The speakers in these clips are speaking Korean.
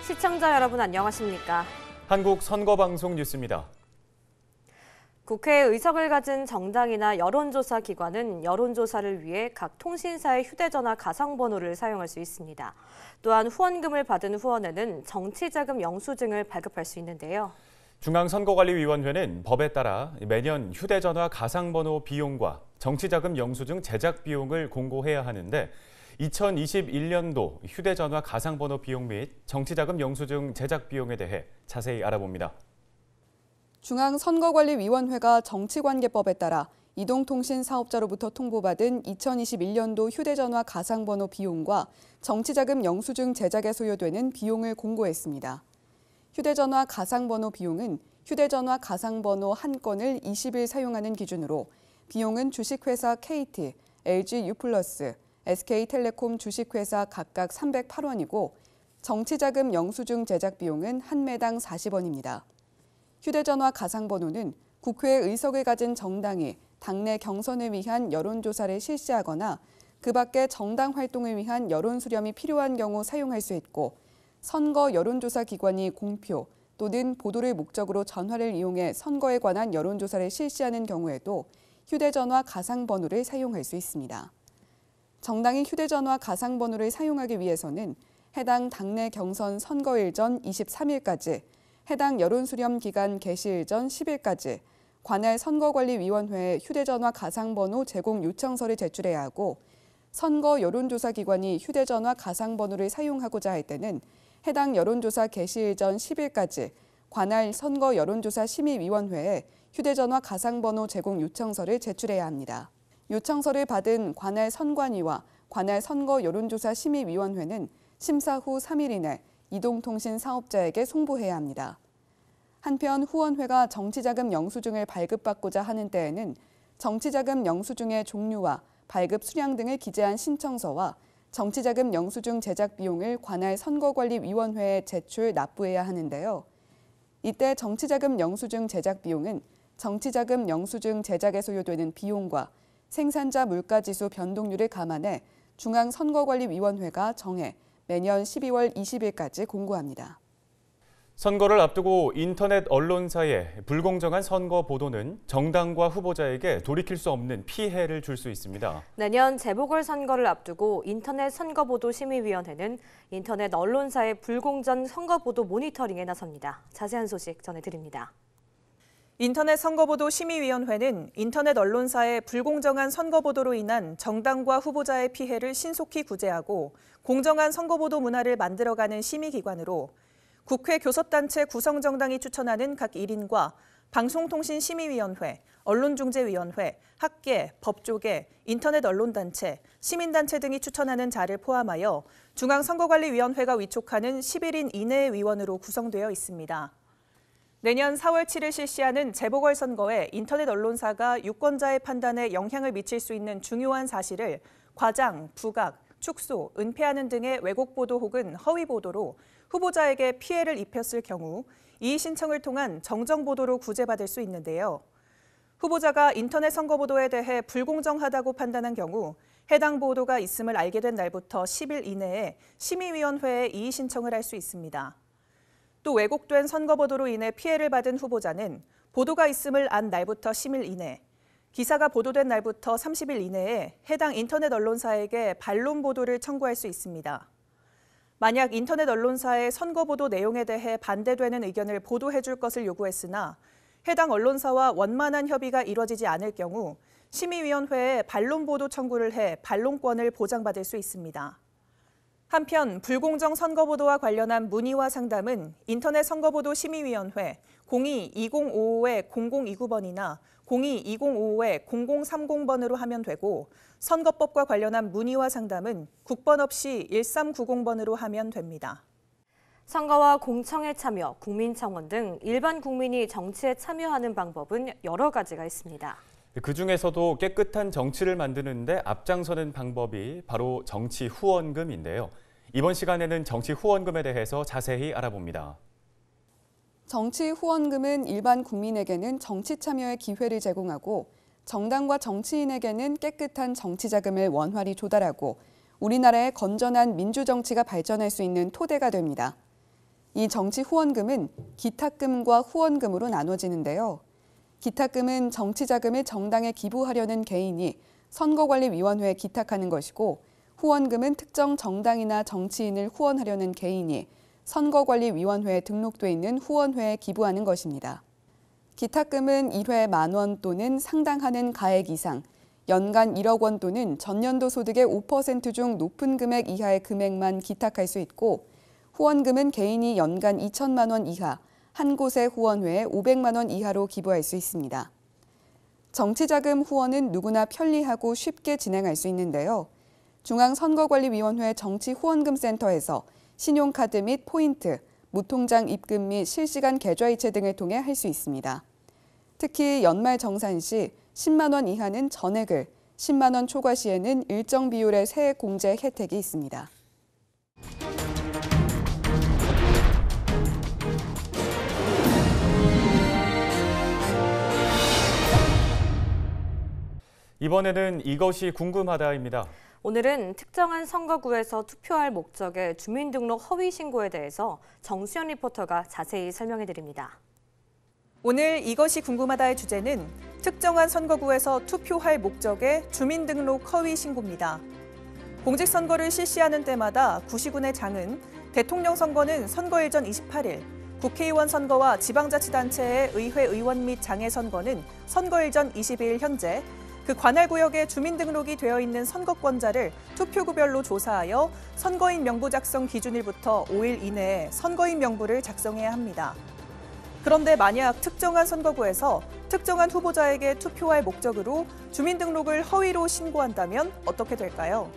시청자 여러분 안녕하십니까? 한국 선거방송 뉴스입니다. 국회에 의석을 가진 정당이나 여론조사 기관은 여론조사를 위해 각 통신사의 휴대전화 가상번호를 사용할 수 있습니다. 또한 후원금을 받은 후원에는 정치자금 영수증을 발급할 수 있는데요. 중앙선거관리위원회는 법에 따라 매년 휴대전화 가상번호 비용과 정치자금 영수증 제작 비용을 공고해야 하는데 2021년도 휴대전화 가상번호 비용 및 정치자금 영수증 제작 비용에 대해 자세히 알아봅니다. 중앙선거관리위원회가 정치관계법에 따라 이동통신 사업자로부터 통보받은 2021년도 휴대전화 가상번호 비용과 정치자금 영수증 제작에 소요되는 비용을 공고했습니다. 휴대전화 가상번호 비용은 휴대전화 가상번호 한 건을 20일 사용하는 기준으로 비용은 주식회사 KT, LG U+, SK텔레콤 주식회사 각각 308원이고 정치자금 영수증 제작 비용은 한 매당 40원입니다. 휴대전화 가상번호는 국회에 의석을 가진 정당이 당내 경선을 위한 여론조사를 실시하거나 그 밖에 정당 활동을 위한 여론 수렴이 필요한 경우 사용할 수 있고 선거 여론조사 기관이 공표 또는 보도를 목적으로 전화를 이용해 선거에 관한 여론조사를 실시하는 경우에도 휴대전화 가상번호를 사용할 수 있습니다. 정당이 휴대전화 가상번호를 사용하기 위해서는 해당 당내 경선 선거일 전 23일까지, 해당 여론수렴 기간 개시일 전 10일까지 관할 선거관리위원회에 휴대전화 가상번호 제공 요청서를 제출해야 하고 선거 여론조사 기관이 휴대전화 가상번호를 사용하고자 할 때는 해당 여론조사 개시일 전 10일까지 관할 선거 여론조사 심의위원회에 휴대전화 가상번호 제공 요청서를 제출해야 합니다. 요청서를 받은 관할 선관위와 관할 선거 여론조사 심의위원회는 심사 후 3일 이내 이동통신 사업자에게 송부해야 합니다. 한편 후원회가 정치자금 영수증을 발급받고자 하는 때에는 정치자금 영수증의 종류와 발급 수량 등을 기재한 신청서와 정치자금 영수증 제작 비용을 관할 선거관리위원회에 제출 납부해야 하는데요. 이때 정치자금 영수증 제작 비용은 정치자금 영수증 제작에 소요되는 비용과 생산자 물가지수 변동률을 감안해 중앙선거관리위원회가 정해 매년 12월 20일까지 공고합니다. 선거를 앞두고 인터넷 언론사의 불공정한 선거 보도는 정당과 후보자에게 돌이킬 수 없는 피해를 줄 수 있습니다. 내년 재보궐선거를 앞두고 인터넷 선거보도심의위원회는 인터넷 언론사의 불공정 선거보도 모니터링에 나섭니다. 자세한 소식 전해드립니다. 인터넷 선거보도 심의위원회는 인터넷 언론사의 불공정한 선거보도로 인한 정당과 후보자의 피해를 신속히 구제하고 공정한 선거보도 문화를 만들어가는 심의기관으로 국회 교섭단체 구성정당이 추천하는 각 1인과 방송통신심의위원회, 언론중재위원회, 학계, 법조계, 인터넷 언론단체, 시민단체 등이 추천하는 자를 포함하여 중앙선거관리위원회가 위촉하는 11인 이내의 위원으로 구성되어 있습니다. 내년 4월 7일 실시하는 재보궐선거에 인터넷 언론사가 유권자의 판단에 영향을 미칠 수 있는 중요한 사실을 과장, 부각, 축소, 은폐하는 등의 왜곡 보도 혹은 허위 보도로 후보자에게 피해를 입혔을 경우 이의 신청을 통한 정정 보도로 구제받을 수 있는데요. 후보자가 인터넷 선거 보도에 대해 불공정하다고 판단한 경우 해당 보도가 있음을 알게 된 날부터 10일 이내에 심의위원회에 이의 신청을 할 수 있습니다. 또 왜곡된 선거 보도로 인해 피해를 받은 후보자는 보도가 있음을 안 날부터 10일 이내, 기사가 보도된 날부터 30일 이내에 해당 인터넷 언론사에게 반론 보도를 청구할 수 있습니다. 만약 인터넷 언론사의 선거 보도 내용에 대해 반대되는 의견을 보도해 줄 것을 요구했으나 해당 언론사와 원만한 협의가 이뤄지지 않을 경우 심의위원회에 반론 보도 청구를 해 반론권을 보장받을 수 있습니다. 한편 불공정 선거보도와 관련한 문의와 상담은 인터넷 선거보도 심의위원회 02-2055-0029번이나 02-2055-0030번으로 하면 되고 선거법과 관련한 문의와 상담은 국번 없이 1390번으로 하면 됩니다. 선거와 공청회 참여, 국민청원 등 일반 국민이 정치에 참여하는 방법은 여러 가지가 있습니다. 그중에서도 깨끗한 정치를 만드는데 앞장서는 방법이 바로 정치 후원금인데요. 이번 시간에는 정치 후원금에 대해서 자세히 알아봅니다. 정치 후원금은 일반 국민에게는 정치 참여의 기회를 제공하고 정당과 정치인에게는 깨끗한 정치 자금을 원활히 조달하고 우리나라의 건전한 민주정치가 발전할 수 있는 토대가 됩니다. 이 정치 후원금은 기탁금과 후원금으로 나눠지는데요. 기탁금은 정치 자금을 정당에 기부하려는 개인이 선거관리위원회에 기탁하는 것이고, 후원금은 특정 정당이나 정치인을 후원하려는 개인이 선거관리위원회에 등록돼 있는 후원회에 기부하는 것입니다. 기탁금은 1회 10,000원 또는 상당하는 가액 이상, 연간 1억 원 또는 전년도 소득의 5% 중 높은 금액 이하의 금액만 기탁할 수 있고, 후원금은 개인이 연간 2천만 원 이하, 한 곳의 후원회에 500만 원 이하로 기부할 수 있습니다. 정치자금 후원은 누구나 편리하고 쉽게 진행할 수 있는데요. 중앙선거관리위원회 정치후원금센터에서 신용카드 및 포인트, 무통장 입금 및 실시간 계좌이체 등을 통해 할 수 있습니다. 특히 연말 정산 시 10만 원 이하는 전액을, 10만 원 초과 시에는 일정 비율의 세액 공제 혜택이 있습니다. 이번에는 이것이 궁금하다입니다. 오늘은 특정한 선거구에서 투표할 목적의 주민등록 허위 신고에 대해서 정수연 리포터가 자세히 설명해 드립니다. 오늘 이것이 궁금하다의 주제는 특정한 선거구에서 투표할 목적의 주민등록 허위 신고입니다. 공직선거를 실시하는 때마다 구시군의 장은, 대통령 선거는 선거일 전 28일, 국회의원 선거와 지방자치단체의 의회 의원 및 장애 선거는 선거일 전 22일 현재, 그 관할 구역에 주민등록이 되어 있는 선거권자를 투표구별로 조사하여 선거인 명부 작성 기준일부터 5일 이내에 선거인 명부를 작성해야 합니다. 그런데 만약 특정한 선거구에서 특정한 후보자에게 투표할 목적으로 주민등록을 허위로 신고한다면 어떻게 될까요?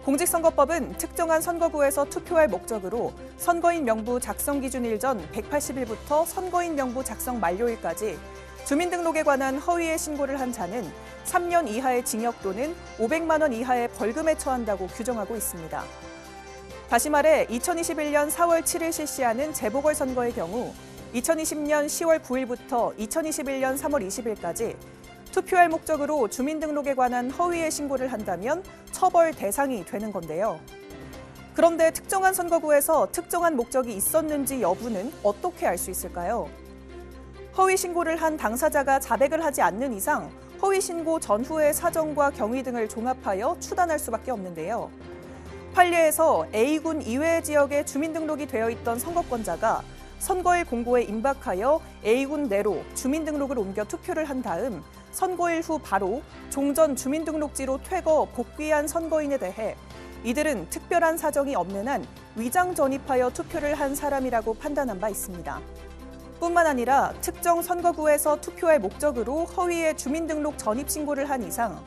공직선거법은 특정한 선거구에서 투표할 목적으로 선거인 명부 작성 기준일 전 180일부터 선거인 명부 작성 만료일까지 주민등록에 관한 허위의 신고를 한 자는 3년 이하의 징역 또는 500만 원 이하의 벌금에 처한다고 규정하고 있습니다. 다시 말해 2021년 4월 7일 실시하는 재보궐선거의 경우 2020년 10월 9일부터 2021년 3월 20일까지 투표할 목적으로 주민등록에 관한 허위의 신고를 한다면 처벌 대상이 되는 건데요. 그런데 특정한 선거구에서 특정한 목적이 있었는지 여부는 어떻게 알 수 있을까요? 허위 신고를 한 당사자가 자백을 하지 않는 이상 허위 신고 전후의 사정과 경위 등을 종합하여 추단할 수밖에 없는데요. 판례에서 A군 이외의 지역에 주민등록이 되어 있던 선거권자가 선거일 공고에 임박하여 A군 내로 주민등록을 옮겨 투표를 한 다음 선거일 후 바로 종전 주민등록지로 퇴거 복귀한 선거인에 대해 이들은 특별한 사정이 없는 한 위장 전입하여 투표를 한 사람이라고 판단한 바 있습니다. 뿐만 아니라 특정 선거구에서 투표할 목적으로 허위의 주민등록 전입 신고를 한 이상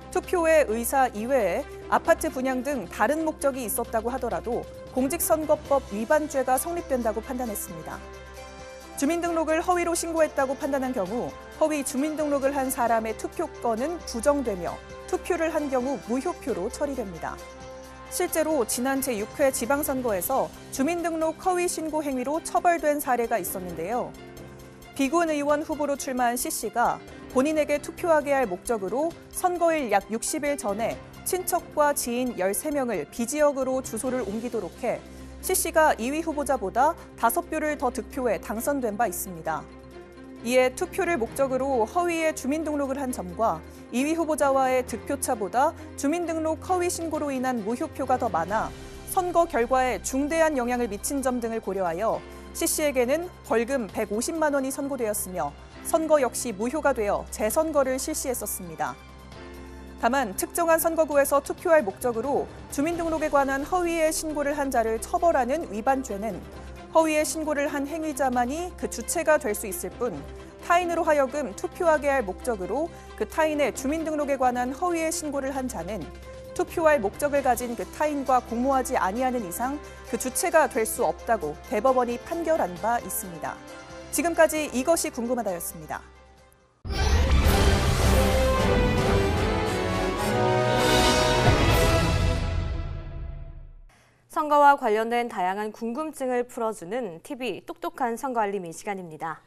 투표의 의사 이외에 아파트 분양 등 다른 목적이 있었다고 하더라도 공직선거법 위반죄가 성립된다고 판단했습니다. 주민등록을 허위로 신고했다고 판단한 경우 허위 주민등록을 한 사람의 투표권은 부정되며 투표를 한 경우 무효표로 처리됩니다. 실제로 지난 제6회 지방선거에서 주민등록 허위 신고 행위로 처벌된 사례가 있었는데요. 비군 의원 후보로 출마한 C씨가 본인에게 투표하게 할 목적으로 선거일 약 60일 전에 친척과 지인 13명을 B지역으로 주소를 옮기도록 해 C씨가 2위 후보자보다 5표를 더 득표해 당선된 바 있습니다. 이에 투표를 목적으로 허위의 주민등록을 한 점과 2위 후보자와의 득표차보다 주민등록 허위 신고로 인한 무효표가 더 많아 선거 결과에 중대한 영향을 미친 점 등을 고려하여 C씨에게는 벌금 150만 원이 선고되었으며 선거 역시 무효가 되어 재선거를 실시했었습니다. 다만 특정한 선거구에서 투표할 목적으로 주민등록에 관한 허위의 신고를 한 자를 처벌하는 위반죄는 허위의 신고를 한 행위자만이 그 주체가 될 수 있을 뿐 타인으로 하여금 투표하게 할 목적으로 그 타인의 주민등록에 관한 허위의 신고를 한 자는 투표할 목적을 가진 그 타인과 공모하지 아니하는 이상 그 주체가 될 수 없다고 대법원이 판결한 바 있습니다. 지금까지 이것이 궁금하다였습니다. 선거와 관련된 다양한 궁금증을 풀어주는 TV 똑똑한 선거 알림이 시간입니다.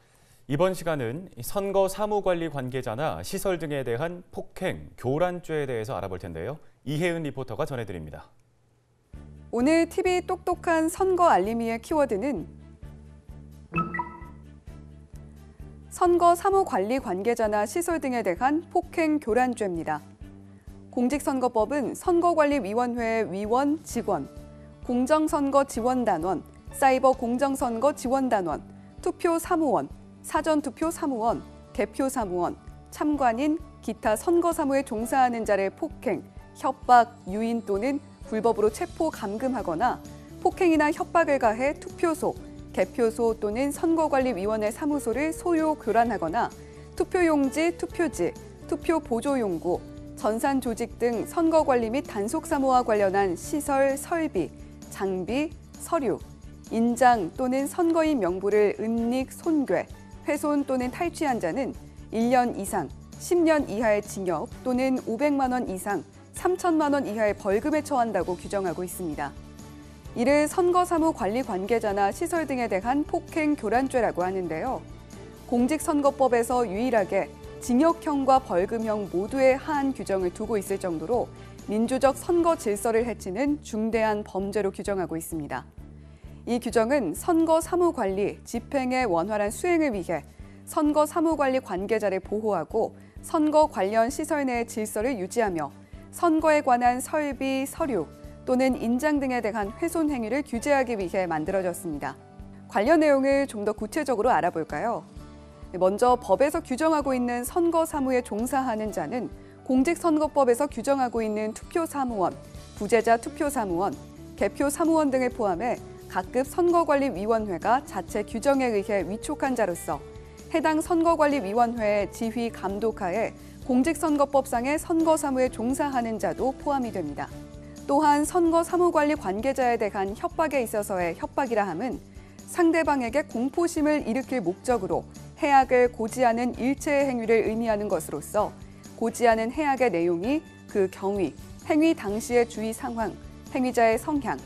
이번 시간은 선거 사무관리 관계자나 시설 등에 대한 폭행, 교란죄에 대해서 알아볼 텐데요. 이혜은 리포터가 전해드립니다. 오늘 TV 똑똑한 선거 알림이의 키워드는 선거 사무관리 관계자나 시설 등에 대한 폭행 교란죄입니다. 공직선거법은 선거관리위원회 위원, 직원, 공정선거지원단원, 사이버 공정선거 지원단원, 투표사무원, 사전투표사무원, 개표사무원, 참관인, 기타 선거사무에 종사하는 자를 폭행, 협박, 유인 또는 불법으로 체포, 감금하거나 폭행이나 협박을 가해 투표소, 개표소 또는 선거관리위원회 사무소를 소요, 교란하거나 투표용지, 투표지, 투표보조용구, 전산조직 등 선거관리 및 단속사무와 관련한 시설, 설비, 장비, 서류, 인장 또는 선거인 명부를 은닉, 손괴, 훼손 또는 탈취한 자는 1년 이상, 10년 이하의 징역 또는 500만 원 이상, 3천만 원 이하의 벌금에 처한다고 규정하고 있습니다. 이를 선거사무관리 관계자나 시설 등에 대한 폭행 교란죄라고 하는데요. 공직선거법에서 유일하게 징역형과 벌금형 모두에 하한 규정을 두고 있을 정도로 민주적 선거 질서를 해치는 중대한 범죄로 규정하고 있습니다. 이 규정은 선거 사무관리, 집행의 원활한 수행을 위해 선거 사무관리 관계자를 보호하고 선거 관련 시설 내의 질서를 유지하며 선거에 관한 설비, 서류 또는 인장 등에 대한 훼손 행위를 규제하기 위해 만들어졌습니다. 관련 내용을 좀 더 구체적으로 알아볼까요? 먼저 법에서 규정하고 있는 선거 사무에 종사하는 자는 공직선거법에서 규정하고 있는 투표사무원, 부재자 투표사무원, 개표사무원 등을 포함해 각급 선거관리위원회가 자체 규정에 의해 위촉한 자로서 해당 선거관리위원회의 지휘 감독하에 공직선거법상의 선거사무에 종사하는 자도 포함이 됩니다. 또한 선거사무관리 관계자에 대한 협박에 있어서의 협박이라 함은 상대방에게 공포심을 일으킬 목적으로 해악을 고지하는 일체의 행위를 의미하는 것으로서 고지하는 해악의 내용이 그 경위, 행위 당시의 주의 상황, 행위자의 성향,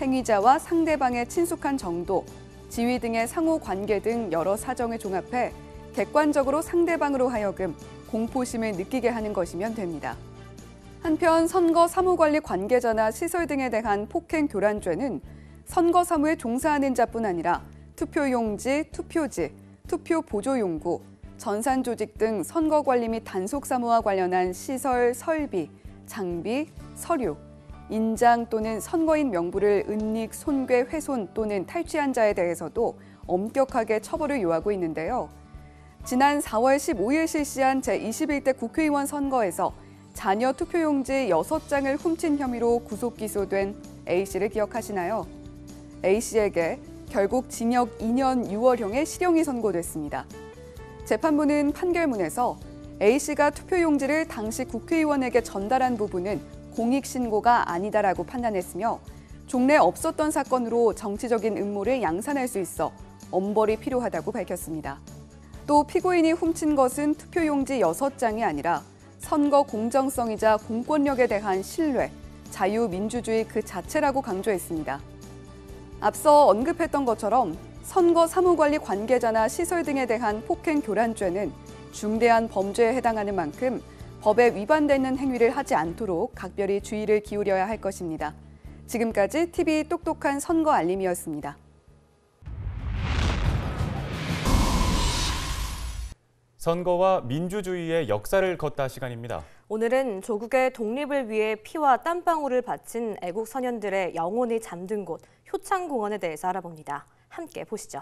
행위자와 상대방의 친숙한 정도, 지위 등의 상호관계 등 여러 사정을 종합해 객관적으로 상대방으로 하여금 공포심을 느끼게 하는 것이면 됩니다. 한편 선거 사무관리 관계자나 시설 등에 대한 폭행 교란죄는 선거 사무에 종사하는 자뿐 아니라 투표용지, 투표지, 투표 보조용구, 전산조직 등 선거관리 및 단속사무와 관련한 시설, 설비, 장비, 서류, 인장 또는 선거인 명부를 은닉, 손괴, 훼손 또는 탈취한 자에 대해서도 엄격하게 처벌을 요하고 있는데요. 지난 4월 15일 실시한 제21대 국회의원 선거에서 자녀 투표용지 6장을 훔친 혐의로 구속 기소된 A씨를 기억하시나요? A씨에게 결국 징역 2년 6월형의 실형이 선고됐습니다. 재판부는 판결문에서 A씨가 투표용지를 당시 국회의원에게 전달한 부분은 공익신고가 아니다라고 판단했으며 종래 없었던 사건으로 정치적인 음모를 양산할 수 있어 엄벌이 필요하다고 밝혔습니다. 또 피고인이 훔친 것은 투표용지 6장이 아니라 선거 공정성이자 공권력에 대한 신뢰, 자유민주주의 그 자체라고 강조했습니다. 앞서 언급했던 것처럼 선거 사무관리 관계자나 시설 등에 대한 폭행 교란죄는 중대한 범죄에 해당하는 만큼 법에 위반되는 행위를 하지 않도록 각별히 주의를 기울여야 할 것입니다. 지금까지 TV 똑똑한 선거 알림이었습니다. 선거와 민주주의의 역사를 걷다 시간입니다. 오늘은 조국의 독립을 위해 피와 땀방울을 바친 애국 선연들의 영혼이 잠든 곳 효창공원에 대해서 알아봅니다. 함께 보시죠.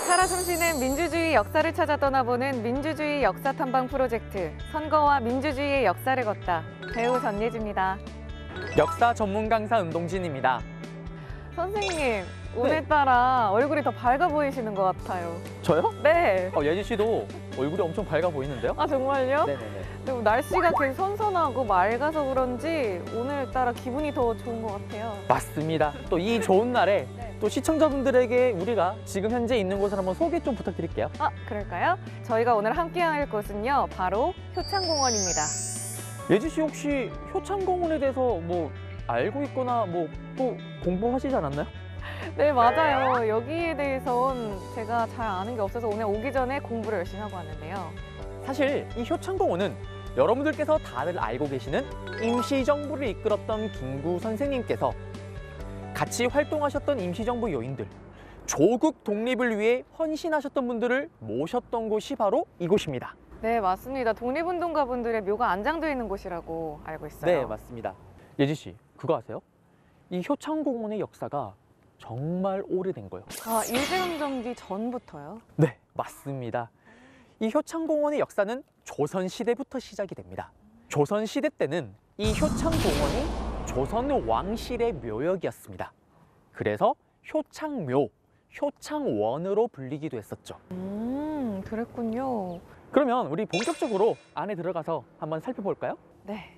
살아 숨쉬는 민주주의 역사를 찾아 떠나보는 민주주의 역사 탐방 프로젝트 선거와 민주주의의 역사를 걷다. 배우 전예지입니다. 역사 전문 강사 은동진입니다. 선생님, 오늘따라 얼굴이 더 밝아 보이시는 것 같아요. 저요? 네. 예지 씨도 얼굴이 엄청 밝아 보이는데요? 아, 정말요? 네네네. 그리고 날씨가 되게 선선하고 맑아서 그런지 오늘따라 기분이 더 좋은 것 같아요. 맞습니다. 또 이 좋은 날에 또 시청자분들에게 우리가 지금 현재 있는 곳을 한번 소개 좀 부탁드릴게요. 아, 그럴까요? 저희가 오늘 함께할 곳은요, 바로 효창공원입니다. 예지 씨 혹시 효창공원에 대해서 뭐 알고 있거나 뭐 또 공부하시지 않았나요? 네, 맞아요. 여기에 대해선 제가 잘 아는 게 없어서 오늘 오기 전에 공부를 열심히 하고 왔는데요. 사실 이 효창공원은 여러분들께서 다들 알고 계시는 임시정부를 이끌었던 김구 선생님께서 같이 활동하셨던 임시정부 요인들, 조국 독립을 위해 헌신하셨던 분들을 모셨던 곳이 바로 이곳입니다. 네, 맞습니다. 독립운동가분들의 묘가 안장되어 있는 곳이라고 알고 있어요. 네, 맞습니다. 예지 씨, 그거 아세요? 이 효창공원의 역사가 정말 오래된 거예요. 아, 일제강점기 전부터요? 네, 맞습니다. 이 효창공원의 역사는 조선시대부터 시작이 됩니다. 조선시대 때는 이 효창공원이 조선 왕실의 묘역이었습니다. 그래서 효창묘, 효창원으로 불리기도 했었죠. 그랬군요. 그러면 우리 본격적으로 안에 들어가서 한번 살펴볼까요? 네.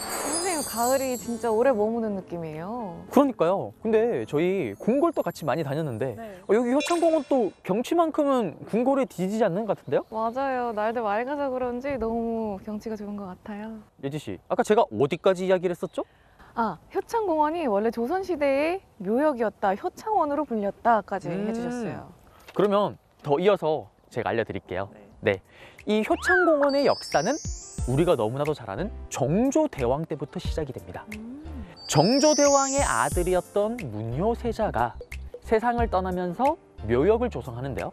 선생님, 가을이 진짜 오래 머무는 느낌이에요. 그러니까요. 근데 저희 궁궐도 같이 많이 다녔는데 네. 여기 효창공원 또 경치만큼은 궁궐에 뒤지지 않는 것 같은데요? 맞아요. 날도 맑아서 그런지 너무 경치가 좋은 것 같아요. 예지 씨, 아까 제가 어디까지 이야기를 했었죠? 아, 효창공원이 원래 조선시대의 묘역이었다, 효창원으로 불렸다까지 해주셨어요. 그러면 더 이어서 제가 알려드릴게요. 네. 이 효창공원의 역사는 우리가 너무나도 잘 아는 정조대왕 때부터 시작이 됩니다. 정조대왕의 아들이었던 문효세자가 세상을 떠나면서 묘역을 조성하는데요.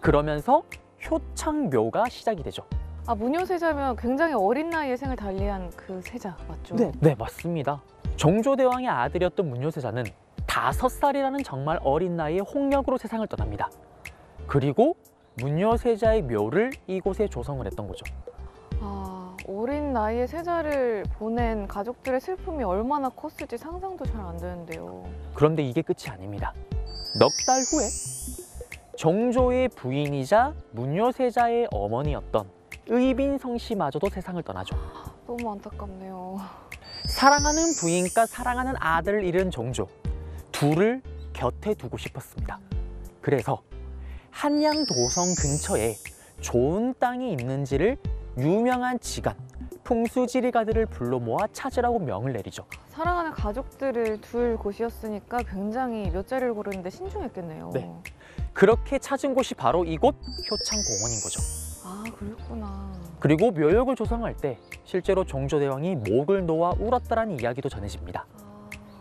그러면서 효창묘가 시작이 되죠. 아, 문효세자면 굉장히 어린 나이에 생을 달리한 그 세자 맞죠? 네, 맞습니다. 정조대왕의 아들이었던 문효세자는 5살이라는 정말 어린 나이에 홍역으로 세상을 떠납니다. 그리고 문효세자의 묘를 이곳에 조성을 했던 거죠. 아, 어린 나이에 세자를 보낸 가족들의 슬픔이 얼마나 컸을지 상상도 잘 안 되는데요. 그런데 이게 끝이 아닙니다. 넉 달 후에 정조의 부인이자 문효세자의 어머니였던 의빈성 씨마저도 세상을 떠나죠. 너무 안타깝네요. 사랑하는 부인과 사랑하는 아들을 잃은 정조, 둘을 곁에 두고 싶었습니다. 그래서 한양도성 근처에 좋은 땅이 있는지를 유명한 지간, 풍수지리가들을 불러 모아 찾으라고 명을 내리죠. 사랑하는 가족들을 둘 곳이었으니까 굉장히 몇 자리를 고르는데 신중했겠네요. 네. 그렇게 찾은 곳이 바로 이곳 효창공원인 거죠. 아, 그랬구나. 그리고 묘역을 조성할 때 실제로 정조대왕이 목을 놓아 울었다라는 이야기도 전해집니다.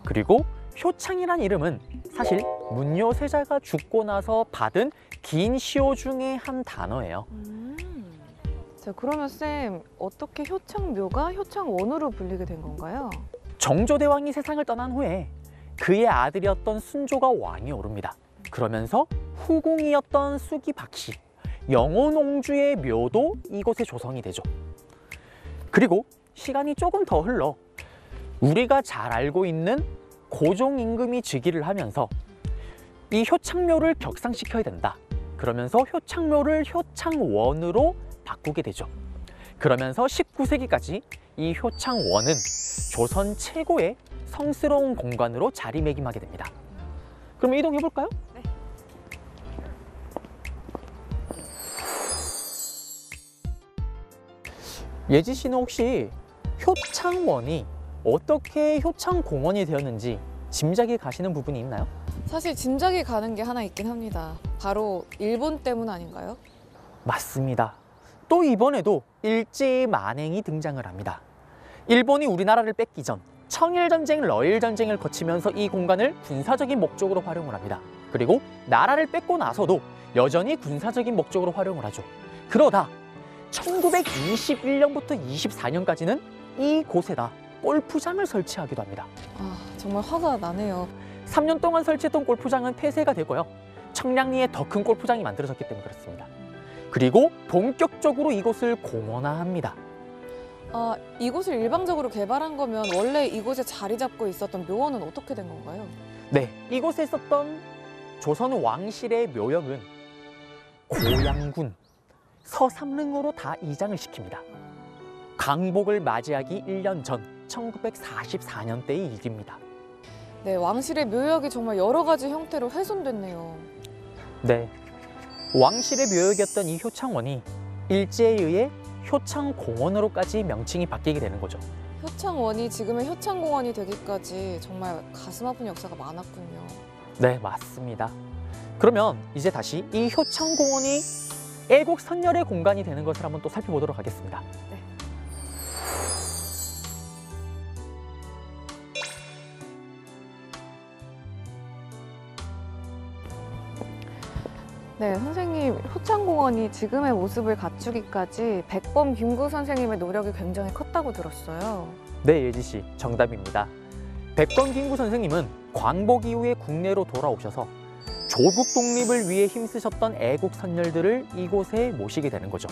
그리고 효창이란 이름은 사실 문효세자가 죽고 나서 받은 긴 시호 중에 한 단어예요. 자, 그러면 쌤, 어떻게 효창묘가 효창원으로 불리게 된 건가요? 정조대왕이 세상을 떠난 후에 그의 아들이었던 순조가 왕이 오릅니다. 그러면서 후궁이었던 수기 박씨, 영혼옹주의 묘도 이곳에 조성이 되죠. 그리고 시간이 조금 더 흘러 우리가 잘 알고 있는 고종 임금이 즉위를 하면서 이 효창묘를 격상시켜야 된다. 그러면서 효창묘를 효창원으로 바꾸게 되죠. 그러면서 19세기까지 이 효창원은 조선 최고의 성스러운 공간으로 자리매김하게 됩니다. 그럼 이동해 볼까요? 네. 예지 씨는 혹시 효창원이 어떻게 효창공원이 되었는지 짐작이 가시는 부분이 있나요? 사실 짐작이 가는 게 하나 있긴 합니다. 바로 일본 때문 아닌가요? 맞습니다. 또 이번에도 일제의 만행이 등장을 합니다. 일본이 우리나라를 뺏기 전 청일전쟁, 러일전쟁을 거치면서 이 공간을 군사적인 목적으로 활용을 합니다. 그리고 나라를 뺏고 나서도 여전히 군사적인 목적으로 활용을 하죠. 그러다 1921년부터 24년까지는 이곳에다 골프장을 설치하기도 합니다. 아, 정말 화가 나네요. 3년 동안 설치했던 골프장은 폐쇄가 되고요. 청량리에 더 큰 골프장이 만들어졌기 때문에 그렇습니다. 그리고 본격적으로 이곳을 공원화합니다. 아, 이곳을 일방적으로 개발한 거면 원래 이곳에 자리 잡고 있었던 묘원은 어떻게 된 건가요? 네, 이곳에 있었던 조선 왕실의 묘역은 고양군, 서삼릉으로 다 이장을 시킵니다. 강복을 맞이하기 1년 전 1944년대의 일입니다. 네, 왕실의 묘역이 정말 여러 가지 형태로 훼손됐네요. 네, 왕실의 묘역이었던 이 효창원이 일제에 의해 효창공원으로까지 명칭이 바뀌게 되는 거죠. 효창원이 지금의 효창공원이 되기까지 정말 가슴 아픈 역사가 많았군요. 네, 맞습니다. 그러면 이제 다시 이 효창공원이 애국 선열의 공간이 되는 것을 한번 또 살펴보도록 하겠습니다. 네, 선생님, 효창공원이 지금의 모습을 갖추기까지 백범 김구 선생님의 노력이 굉장히 컸다고 들었어요. 네, 예지 씨, 정답입니다. 백범 김구 선생님은 광복 이후에 국내로 돌아오셔서 조국 독립을 위해 힘쓰셨던 애국 선열들을 이곳에 모시게 되는 거죠.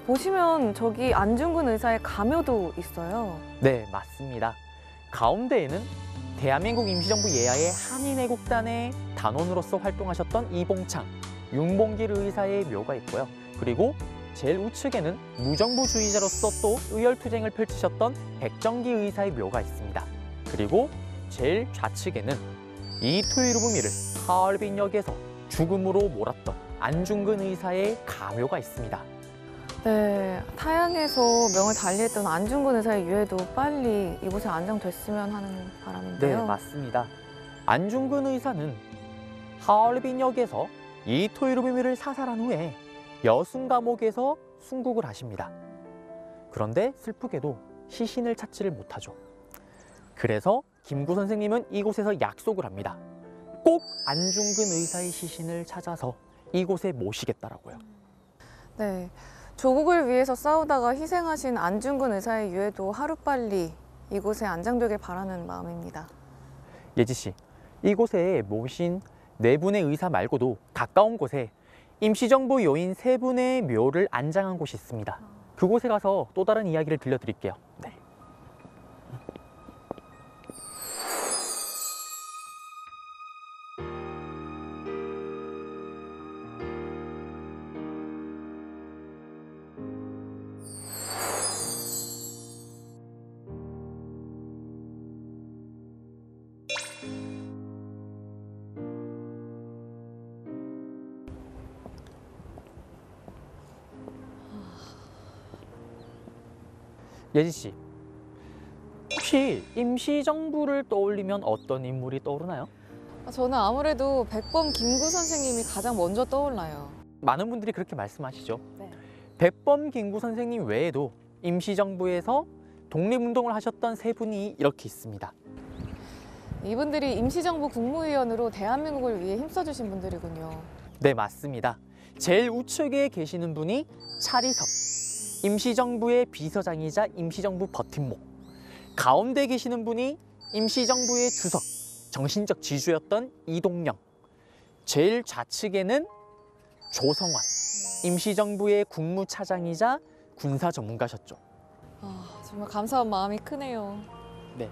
보시면 저기 안중근 의사의 가묘도 있어요. 네, 맞습니다. 가운데에는 대한민국 임시정부 예하의 한인애국단의 단원으로서 활동하셨던 이봉창, 윤봉길 의사의 묘가 있고요. 그리고 제일 우측에는 무정부주의자로서 또 의열투쟁을 펼치셨던 백정기 의사의 묘가 있습니다. 그리고 제일 좌측에는 이토이루부미를 하얼빈역에서 죽음으로 몰았던 안중근 의사의 가묘가 있습니다. 네, 타양에서 명을 달리했던 안중근 의사의 유해도 빨리 이곳에 안장됐으면 하는 바람인데요. 네, 맞습니다. 안중근 의사는 하얼빈역에서 이토이루부미를 사살한 후에 여순 감옥에서 순국을 하십니다. 그런데 슬프게도 시신을 찾지를 못하죠. 그래서 김구 선생님은 이곳에서 약속을 합니다. 꼭 안중근 의사의 시신을 찾아서 이곳에 모시겠다라고요. 네, 조국을 위해서 싸우다가 희생하신 안중근 의사의 유해도 하루빨리 이곳에 안장되길 바라는 마음입니다. 예지 씨, 이곳에 모신 네 분의 의사 말고도 가까운 곳에 임시정부 요인 세 분의 묘를 안장한 곳이 있습니다. 그곳에 가서 또 다른 이야기를 들려드릴게요. 네. 예지 씨, 혹시 임시정부를 떠올리면 어떤 인물이 떠오르나요? 저는 아무래도 백범 김구 선생님이 가장 먼저 떠올라요. 많은 분들이 그렇게 말씀하시죠. 네. 백범 김구 선생님 외에도 임시정부에서 독립운동을 하셨던 세 분이 이렇게 있습니다. 이분들이 임시정부 국무위원으로 대한민국을 위해 힘써주신 분들이군요. 네, 맞습니다. 제일 우측에 계시는 분이 차리석, 임시정부의 비서장이자 임시정부 버팀목. 가운데 계시는 분이 임시정부의 주석, 정신적 지주였던 이동영. 제일 좌측에는 조성환, 임시정부의 국무차장이자 군사 전문가셨죠. 정말 감사한 마음이 크네요. 네.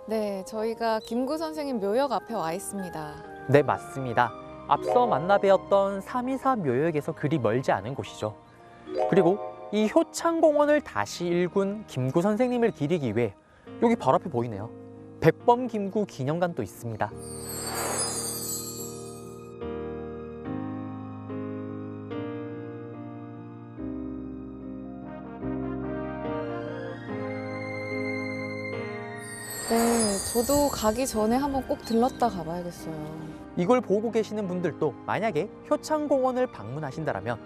네, 저희가 김구 선생님 묘역 앞에 와 있습니다. 네, 맞습니다. 앞서 만나뵈었던 324 묘역에서 그리 멀지 않은 곳이죠. 그리고 이 효창공원을 다시 일군 김구 선생님을 기리기 위해 여기 바로 앞에 보이네요. 백범 김구 기념관도 있습니다. 네, 저도 가기 전에 한번 꼭 들렀다 가봐야겠어요. 이걸 보고 계시는 분들도 만약에 효창공원을 방문하신다면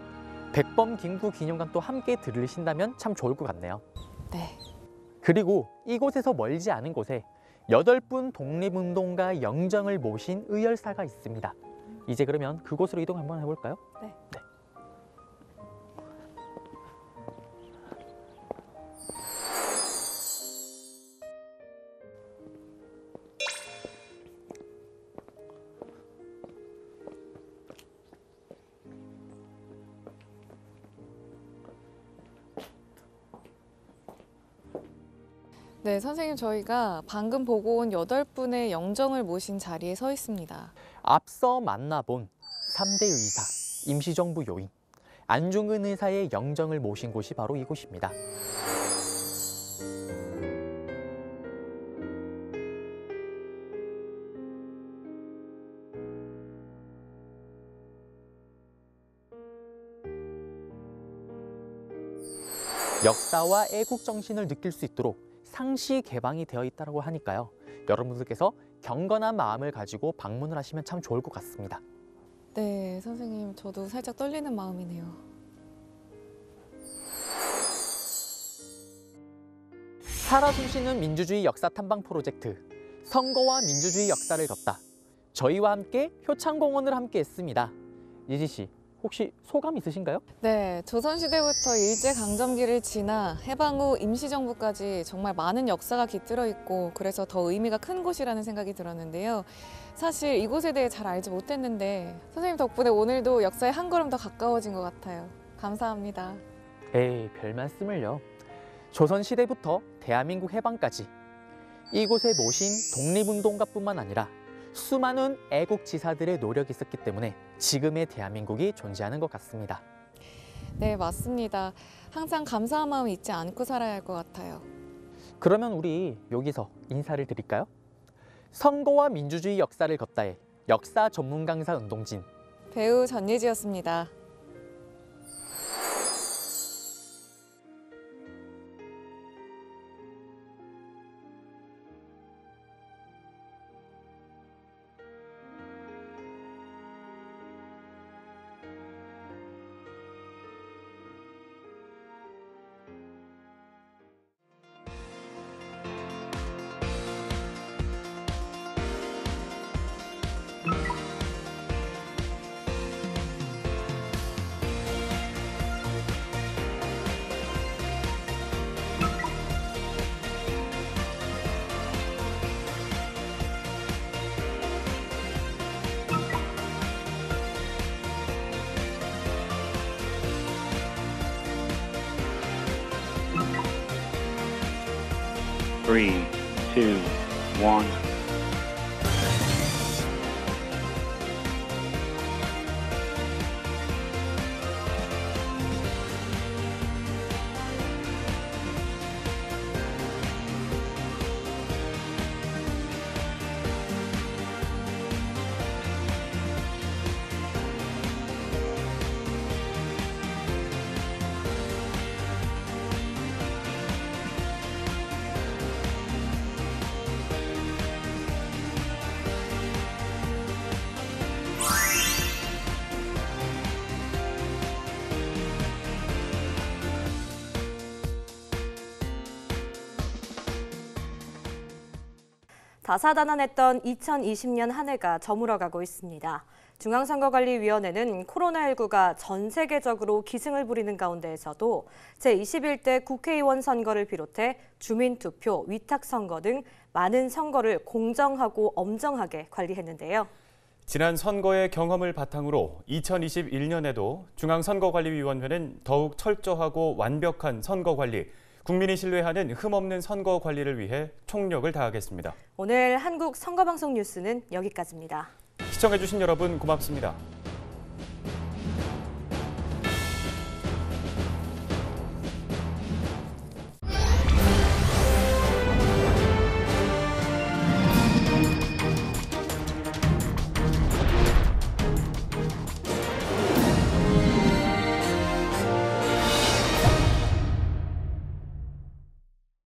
백범 김구 기념관 또 함께 들으신다면 참 좋을 것 같네요. 네. 그리고 이곳에서 멀지 않은 곳에 8분 독립운동가 영정을 모신 의열사가 있습니다. 이제 그러면 그곳으로 이동 한번 해볼까요? 네. 네, 선생님 저희가 방금 보고 온 8분의 영정을 모신 자리에 서 있습니다. 앞서 만나본 3대 의사, 임시정부 요인, 안중근 의사의 영정을 모신 곳이 바로 이곳입니다. 역사와 애국 정신을 느낄 수 있도록 상시 개방이 되어 있다고 하니까요. 여러분들께서 경건한 마음을 가지고 방문을 하시면 참 좋을 것 같습니다. 네, 선생님, 저도 살짝 떨리는 마음이네요. 살아 숨쉬는 민주주의 역사 탐방 프로젝트 선거와 민주주의 역사를 걷다. 저희와 함께 효창공원을 함께 했습니다. 예지 씨, 혹시 소감 있으신가요? 네, 조선시대부터 일제강점기를 지나 해방 후 임시정부까지 정말 많은 역사가 깃들어 있고 그래서 더 의미가 큰 곳이라는 생각이 들었는데요. 사실 이곳에 대해 잘 알지 못했는데 선생님 덕분에 오늘도 역사에 한 걸음 더 가까워진 것 같아요. 감사합니다. 에이, 별 말씀을요. 조선시대부터 대한민국 해방까지 이곳에 모신 독립운동가뿐만 아니라 수많은 애국지사들의 노력이 있었기 때문에 지금의 대한민국이 존재하는 것 같습니다. 네, 맞습니다. 항상 감사한 마음 잊지 않고 살아야 할 것 같아요. 그러면 우리 여기서 인사를 드릴까요? 선거와 민주주의 역사를 걷다의 역사 전문 강사 은동진, 배우 전예지였습니다. Three, two, one. 다사다난했던 2020년 한 해가 저물어가고 있습니다. 중앙선거관리위원회는 코로나19가 전 세계적으로 기승을 부리는 가운데에서도 제21대 국회의원 선거를 비롯해 주민투표, 위탁선거 등 많은 선거를 공정하고 엄정하게 관리했는데요. 지난 선거의 경험을 바탕으로 2021년에도 중앙선거관리위원회는 더욱 철저하고 완벽한 선거관리, 국민이 신뢰하는 흠없는 선거 관리를 위해 총력을 다하겠습니다. 오늘 한국 선거방송 뉴스는 여기까지입니다. 시청해주신 여러분 고맙습니다.